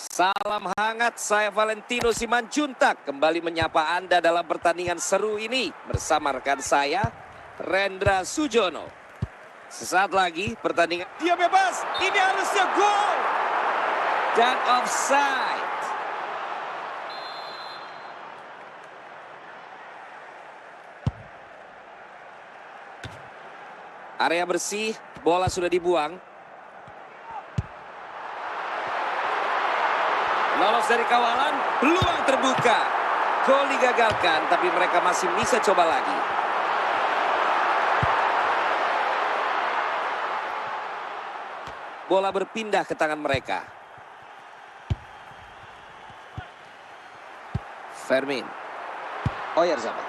Salam hangat, saya Valentino Simanjuntak kembali menyapa Anda dalam pertandingan seru ini bersama rekan saya, Rendra Sujono. Sesaat lagi pertandingan, dia bebas, ini harusnya gol dan offside. Area bersih, bola sudah dibuang. Lolos dari kawalan, peluang terbuka. Gol digagalkan, tapi mereka masih bisa coba lagi. Bola berpindah ke tangan mereka. Fermin. Oyarzabal.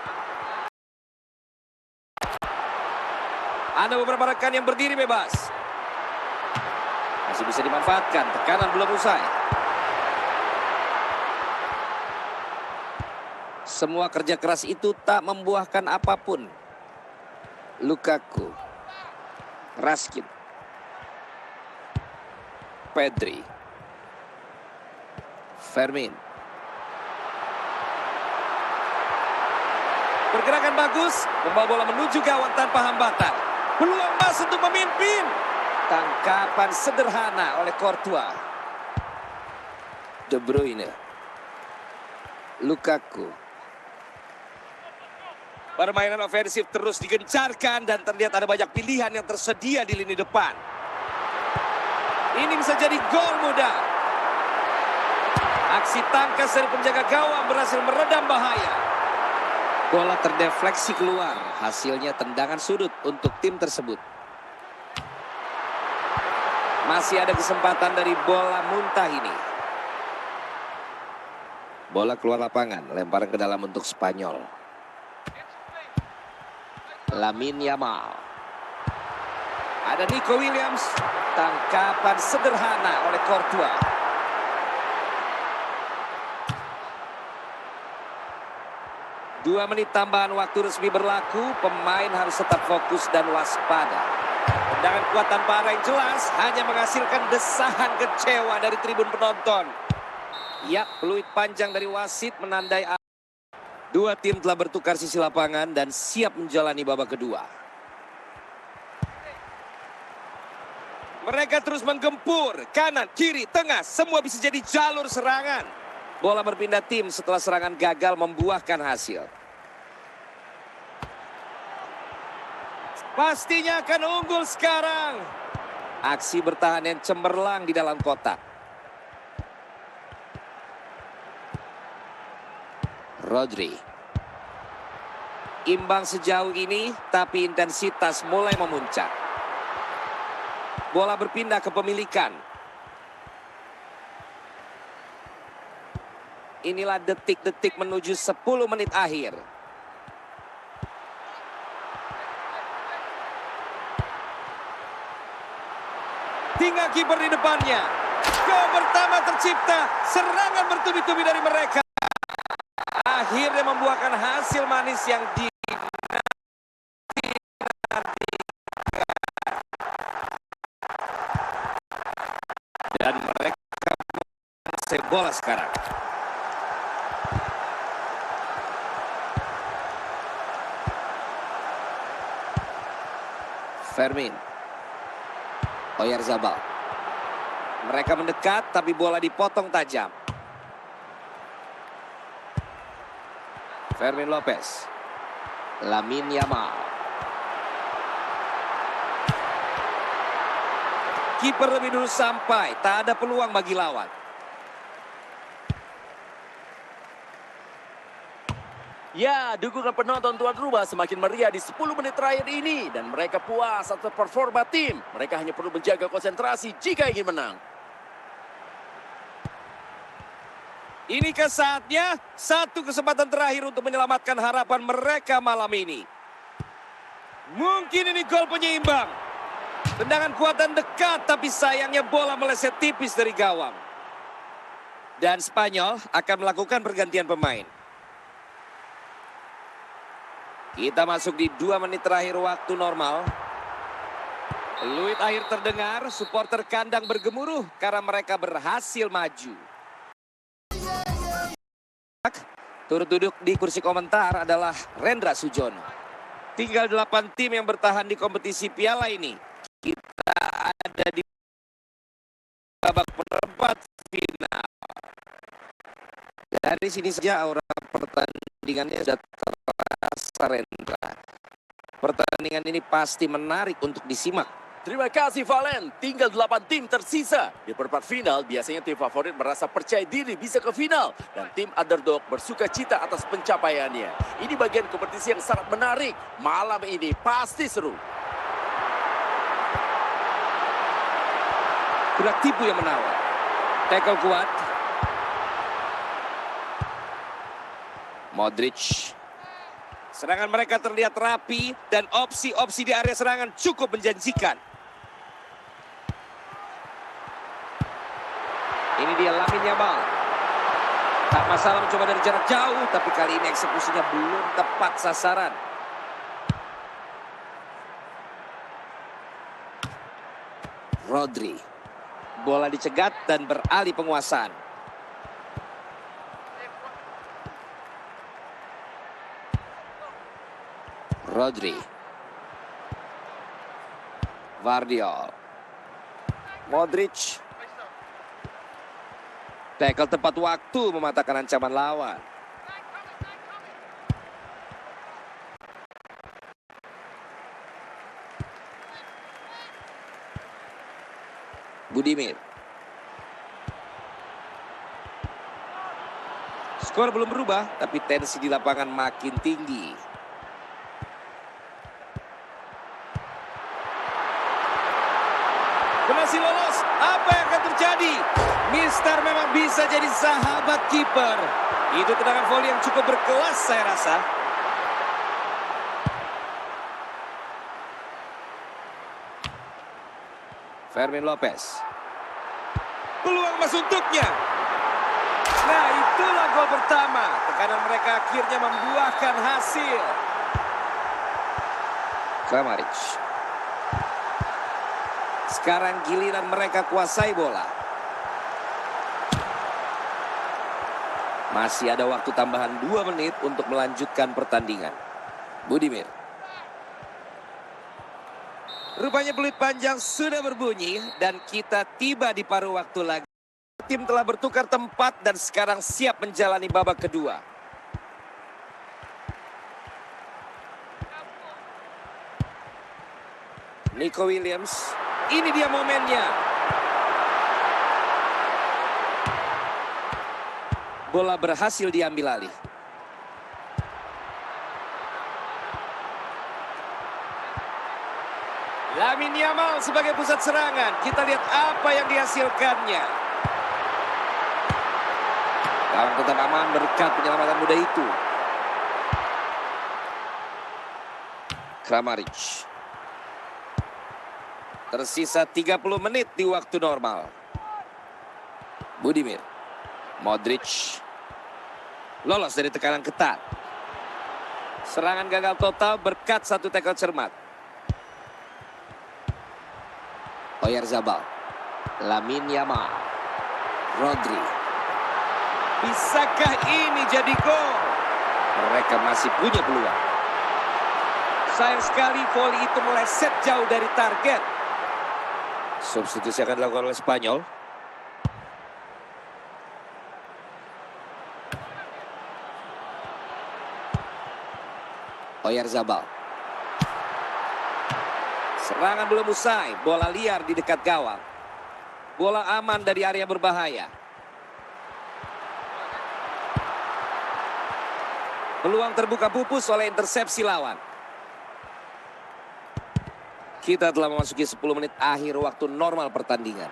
Ada beberapa rekan yang berdiri bebas. Masih bisa dimanfaatkan, tekanan belum usai. Semua kerja keras itu tak membuahkan apapun. Lukaku. Raskin. Pedri. Fermin. Pergerakan bagus, membawa bola menuju gawang tanpa hambatan. Peluang emas untuk memimpin. Tangkapan sederhana oleh Courtois. De Bruyne. Lukaku. Permainan ofensif terus digencarkan dan terlihat ada banyak pilihan yang tersedia di lini depan. Ini bisa jadi gol mudah. Aksi tangkas dari penjaga gawang berhasil meredam bahaya. Bola terdefleksi keluar, hasilnya tendangan sudut untuk tim tersebut. Masih ada kesempatan dari bola muntah ini. Bola keluar lapangan, lemparan ke dalam untuk Spanyol. Lamine Yamal. Ada Nico Williams. Tangkapan sederhana oleh Courtois. Dua menit tambahan waktu resmi berlaku. Pemain harus tetap fokus dan waspada. Tendangan kuat tanpa arah yang jelas hanya menghasilkan desahan kecewa dari tribun penonton. Ya, peluit panjang dari wasit menandai. Dua tim telah bertukar sisi lapangan dan siap menjalani babak kedua. Mereka terus menggempur, kanan, kiri, tengah, semua bisa jadi jalur serangan. Bola berpindah tim setelah serangan gagal membuahkan hasil. Pastinya akan unggul sekarang. Aksi bertahan yang cemerlang di dalam kotak. Rodri. Imbang sejauh ini, tapi intensitas mulai memuncak. Bola berpindah ke pemilikan. Inilah detik-detik menuju 10 menit akhir. Tinggal kiper di depannya. Gol pertama tercipta. Serangan bertubi-tubi dari mereka. Akhirnya membuahkan hasil manis yang dan mereka menguasai bola sekarang. Fermin. Oyarzabal. Mereka mendekat tapi bola dipotong tajam. Fermin Lopez. Lamine Yamal. Kiper lebih dulu sampai, tak ada peluang bagi lawan. Ya, dukungan penonton tuan rumah semakin meriah di 10 menit terakhir ini. Dan mereka puas atas performa tim. Mereka hanya perlu menjaga konsentrasi jika ingin menang. Inikah saatnya satu kesempatan terakhir untuk menyelamatkan harapan mereka malam ini. Mungkin ini gol penyeimbang. Tendangan kuat dan dekat, tapi sayangnya bola meleset tipis dari gawang. Dan Spanyol akan melakukan pergantian pemain. Kita masuk di 2 menit terakhir waktu normal. Peluit akhir terdengar, supporter kandang bergemuruh karena mereka berhasil maju. Turut duduk di kursi komentar adalah Rendra Sujono. Tinggal 8 tim yang bertahan di kompetisi piala ini. Kita ada di babak perempat final. Dari sini saja aura pertandingannya sudah terasa, Rendra. Pertandingan ini pasti menarik untuk disimak. Terima kasih Valen, tinggal 8 tim tersisa. Di perempat final biasanya tim favorit merasa percaya diri bisa ke final. Dan tim underdog bersuka cita atas pencapaiannya. Ini bagian kompetisi yang sangat menarik. Malam ini pasti seru. Gerak tipu yang menawar. Tackle kuat. Modric. Serangan mereka terlihat rapi dan opsi-opsi di area serangan cukup menjanjikan. Ini dia Lamine Yamal. Tak masalah mencoba dari jarak jauh, tapi kali ini eksekusinya belum tepat sasaran. Rodri. Bola dicegat dan beralih penguasaan. Rodri. Vardiol. Modric. Tackle tepat waktu mematahkan ancaman lawan. Budimir. Skor belum berubah, tapi tensi di lapangan makin tinggi. Berhasil lolos, apa yang akan terjadi? Mister memang bisa jadi sahabat kiper. Itu tendangan voli yang cukup berkelas saya rasa. Fermin Lopez. Peluang emas untuknya. Nah, itulah gol pertama. Tekanan mereka akhirnya membuahkan hasil. Kramaric. Sekarang giliran mereka kuasai bola. Masih ada waktu tambahan 2 menit untuk melanjutkan pertandingan. Budimir. Rupanya peluit panjang sudah berbunyi dan kita tiba di paruh waktu lagi. Tim telah bertukar tempat dan sekarang siap menjalani babak kedua. Nico Williams. Ini dia momennya. Bola berhasil diambil alih. Lamine Yamal sebagai pusat serangan. Kita lihat apa yang dihasilkannya. Gawang tetap aman berkat penyelamatan muda itu. Kramaric. Tersisa 30 menit di waktu normal. Budimir. Modric. Lolos dari tekanan ketat. Serangan gagal total berkat satu tackle cermat. Oyarzabal. Lamine Yamal. Rodri. Bisakah ini jadi gol? Mereka masih punya peluang. Sayang sekali voli itu meleset jauh dari target. Substitusi akan dilakukan oleh Spanyol. Oyarzabal. Serangan belum usai, bola liar di dekat gawang. Bola aman dari area berbahaya. Peluang terbuka pupus oleh intersepsi lawan. Kita telah memasuki 10 menit akhir waktu normal pertandingan.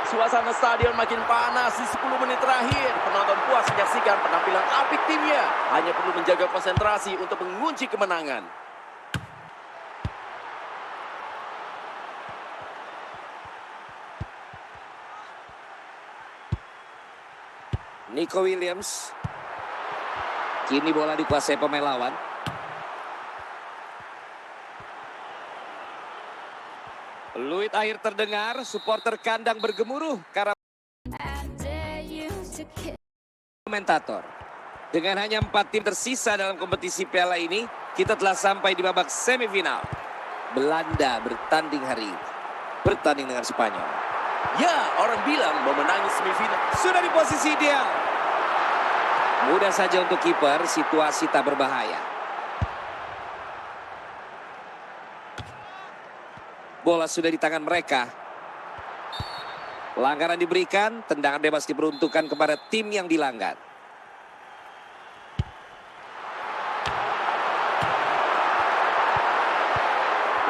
Suasana stadion makin panas di 10 menit terakhir. Penonton puas menyaksikan penampilan apik timnya. Hanya perlu menjaga konsentrasi untuk mengunci kemenangan. Nico Williams. Kini bola dikuasai pemain lawan. Peluit air terdengar, supporter kandang bergemuruh karena komentator. Dengan hanya 4 tim tersisa dalam kompetisi piala ini, kita telah sampai di babak semifinal. Belanda bertanding hari ini. Bertanding dengan Spanyol. Ya, orang bilang memenangi semifinal. Sudah di posisi ideal. Mudah saja untuk kiper, situasi tak berbahaya. Bola sudah di tangan mereka. Pelanggaran diberikan, tendangan bebas diperuntukkan kepada tim yang dilanggar.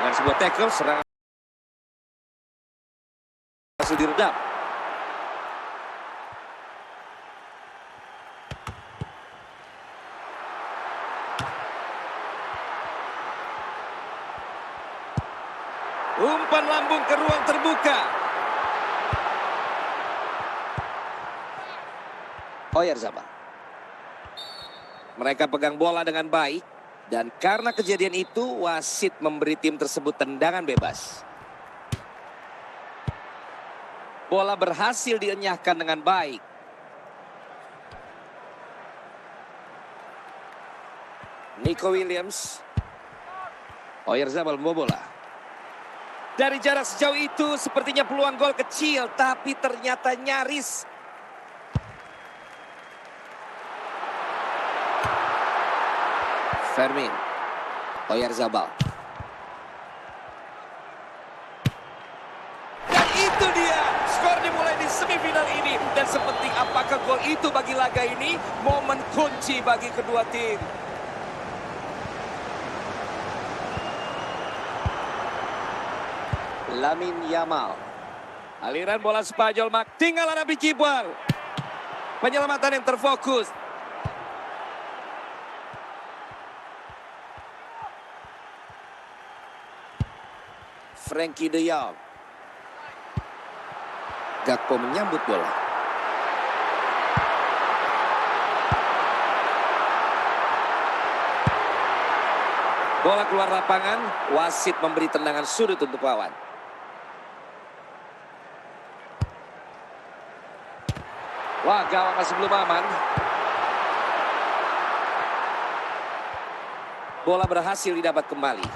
Dengan sebuah tackle, serangan masih diredam. Umpan lambung ke ruang terbuka. Oyarzabal. Mereka pegang bola dengan baik. Dan karena kejadian itu, wasit memberi tim tersebut tendangan bebas. Bola berhasil dienyahkan dengan baik. Nico Williams. Oyarzabal membawa bola. Dari jarak sejauh itu sepertinya peluang gol kecil, tapi ternyata nyaris. Fermin. Oyarzabal. Dan itu dia, skor dimulai di semifinal ini. Dan sepenting apakah gol itu bagi laga ini, momen kunci bagi kedua tim. Lamine Yamal. Aliran bola Spanyol, tinggal hadapi kiper. Penyelamatan yang terfokus. Frenkie de Jong. Gakpo menyambut bola. Bola keluar lapangan, wasit memberi tendangan sudut untuk lawan. Wah, gawang masih belum aman. Bola berhasil didapat kembali.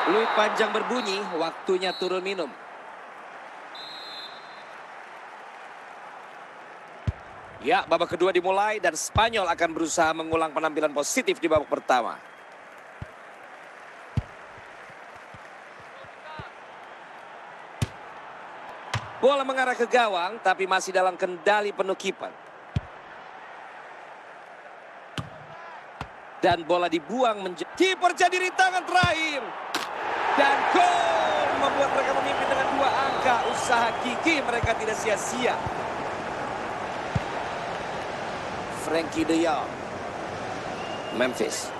Peluit panjang berbunyi, waktunya turun minum. Ya, babak kedua dimulai dan Spanyol akan berusaha mengulang penampilan positif di babak pertama. Bola mengarah ke gawang, tapi masih dalam kendali penuh kiper. Dan bola dibuang kiper jadi rintangan terakhir. Dan gol membuat mereka memimpin dengan 2 angka. Usaha gigih mereka tidak sia-sia. Frenkie de Jong. Memphis.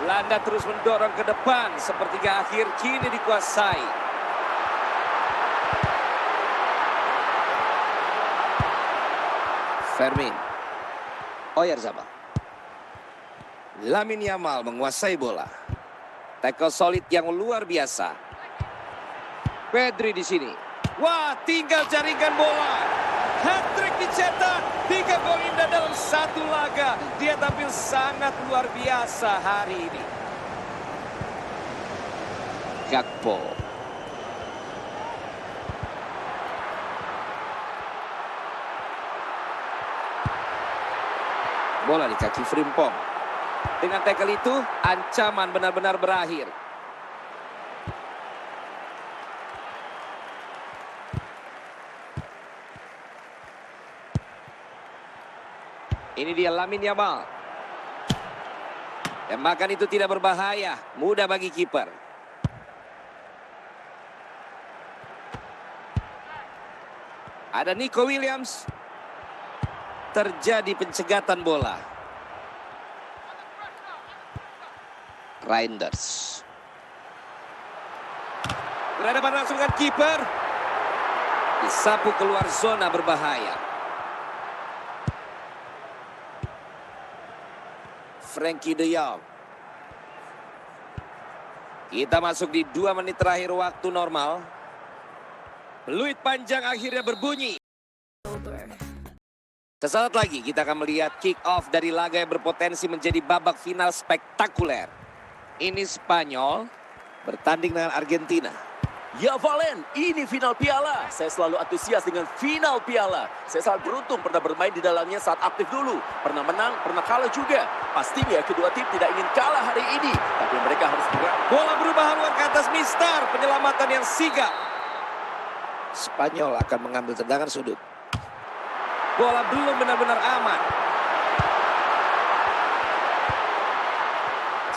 Belanda terus mendorong ke depan. Sepertiga akhir kini dikuasai. Fermin. Oyarzabal. Lamine Yamal menguasai bola. Tackle solid yang luar biasa. Pedri di sini. Wah, tinggal jaringkan bola. Hat-trick dicetak. 3 gol indah dalam 1 laga. Dia tampil sangat luar biasa hari ini. Gakpo. Bola di kaki Frimpong. Dengan tackle itu, ancaman benar-benar berakhir. Ini dia Lamine Yamal. Tembakan itu tidak berbahaya, mudah bagi kiper. Ada Nico Williams. Terjadi pencegatan bola. Reinders. Berhadapan langsung dengan kiper. Disapu keluar zona berbahaya. Frenkie de Jong. Kita masuk di 2 menit terakhir waktu normal. Peluit panjang akhirnya berbunyi. Sesaat lagi kita akan melihat kick off dari laga yang berpotensi menjadi babak final spektakuler. Ini Spanyol bertanding dengan Argentina. Ya Valen, ini final piala. Saya selalu antusias dengan final piala. Saya sangat beruntung pernah bermain di dalamnya saat aktif dulu. Pernah menang, pernah kalah juga. Pastinya kedua tim tidak ingin kalah hari ini. Tapi mereka harus gerak. Bola berubah haluan ke atas Mister. Penyelamatan yang sigap. Spanyol akan mengambil tendangan sudut. Bola belum benar-benar aman.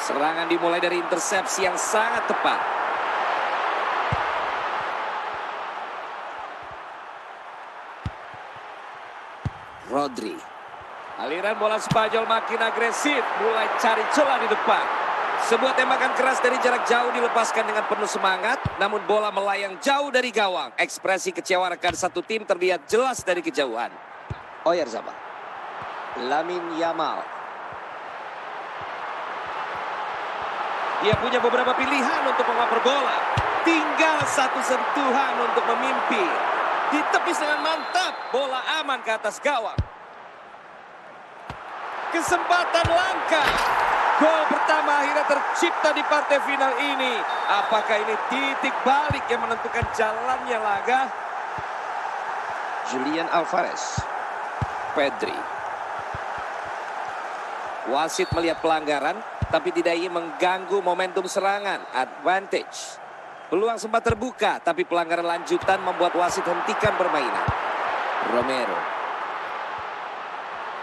Serangan dimulai dari intersepsi yang sangat tepat. Rodri. Aliran bola Spanyol makin agresif. Mulai cari celah di depan. Sebuah tembakan keras dari jarak jauh dilepaskan dengan penuh semangat. Namun bola melayang jauh dari gawang. Ekspresi kecewa rekan satu tim terlihat jelas dari kejauhan. Oyarzabal. Lamine Yamal. Dia punya beberapa pilihan untuk mengoper bola. Tinggal satu sentuhan untuk memimpin. Ditepis dengan mantap. Bola aman ke atas gawang. Kesempatan langka. Gol pertama akhirnya tercipta di partai final ini. Apakah ini titik balik yang menentukan jalannya laga? Julian Alvarez. Pedri. Wasit melihat pelanggaran, tapi tidak ingin mengganggu momentum serangan. Advantage. Peluang sempat terbuka, tapi pelanggaran lanjutan membuat wasit hentikan permainan. Romero.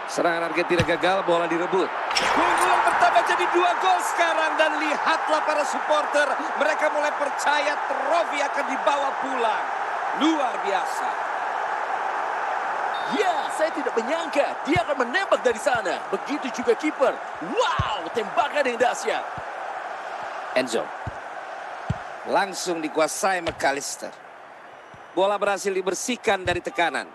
Serangan Argentina gagal, bola direbut. Keunggulan pertama jadi 2 gol sekarang. Dan lihatlah para supporter, mereka mulai percaya trofi akan dibawa pulang. Luar biasa. Ya, saya tidak menyangka dia akan menembak dari sana. Begitu juga kiper. Wow, tembakan yang dahsyat. Enzo. Langsung dikuasai McAllister. Bola berhasil dibersihkan dari tekanan.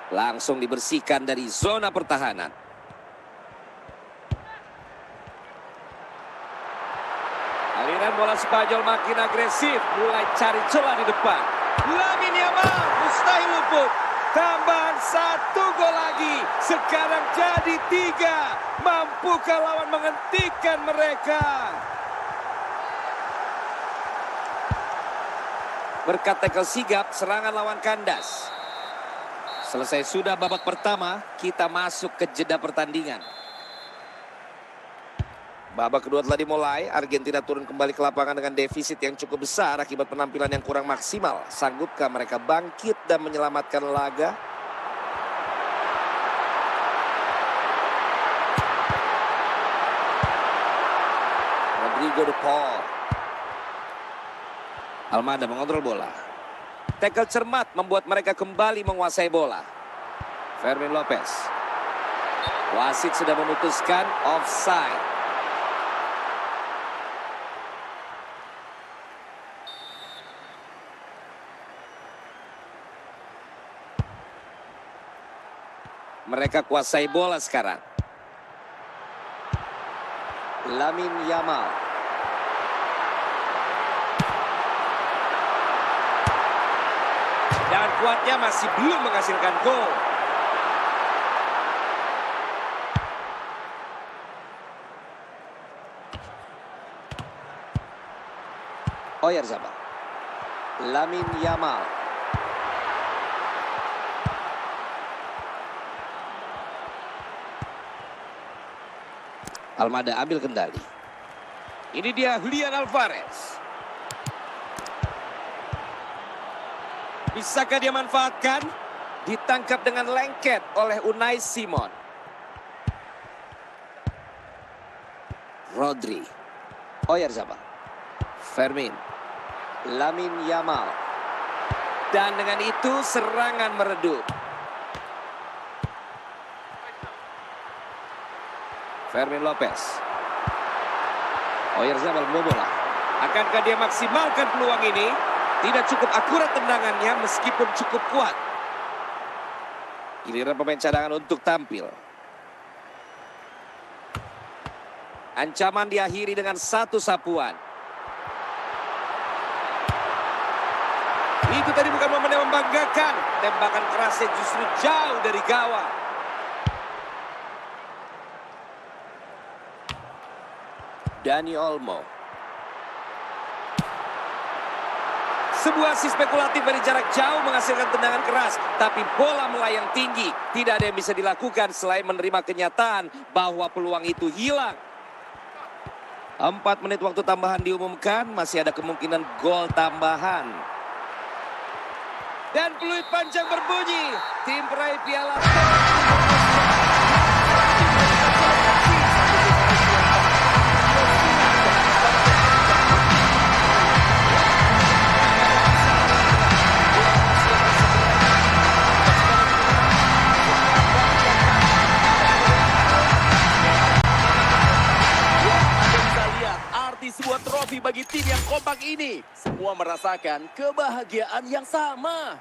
Langsung dibersihkan dari zona pertahanan. Aliran bola Spanyol makin agresif. Mulai cari celah di depan. Lamine Yamal mustahil luput. Tambahan 1 gol lagi. Sekarang jadi 3. Mampukah lawan menghentikan mereka? Berkat tackle sigap, serangan lawan kandas. Selesai sudah babak pertama, kita masuk ke jeda pertandingan. Babak kedua telah dimulai, Argentina turun kembali ke lapangan dengan defisit yang cukup besar akibat penampilan yang kurang maksimal. Sanggupkah mereka bangkit dan menyelamatkan laga? Rodrigo de Paul. Almada mengontrol bola. Tackle cermat membuat mereka kembali menguasai bola. Fermin Lopez. Wasit sudah memutuskan offside. Mereka kuasai bola sekarang. Lamine Yamal. Dan kuatnya masih belum menghasilkan gol. Oyarzabal. Lamine Yamal. Almada ambil kendali. Ini dia Julian Alvarez. Bisakah dia manfaatkan? Ditangkap dengan lengket oleh Unai Simon. Rodri. Oyarzabal. Fermin. Lamine Yamal. Dan dengan itu serangan meredup. Fermin Lopez. Oyarzabal membola. Akankah dia maksimalkan peluang ini? Tidak cukup akurat tendangannya meskipun cukup kuat. Giliran pemain cadangan untuk tampil. Ancaman diakhiri dengan 1 sapuan. Itu tadi bukan momen yang membanggakan. Tembakan kerasnya justru jauh dari gawang. Dani Olmo. Sebuah asis spekulatif dari jarak jauh menghasilkan tendangan keras. Tapi bola melayang tinggi. Tidak ada yang bisa dilakukan selain menerima kenyataan bahwa peluang itu hilang. 4 menit waktu tambahan diumumkan. Masih ada kemungkinan gol tambahan. Dan peluit panjang berbunyi. Tim peraih piala. Sebuah trofi bagi tim yang kompak ini. Semua merasakan kebahagiaan yang sama.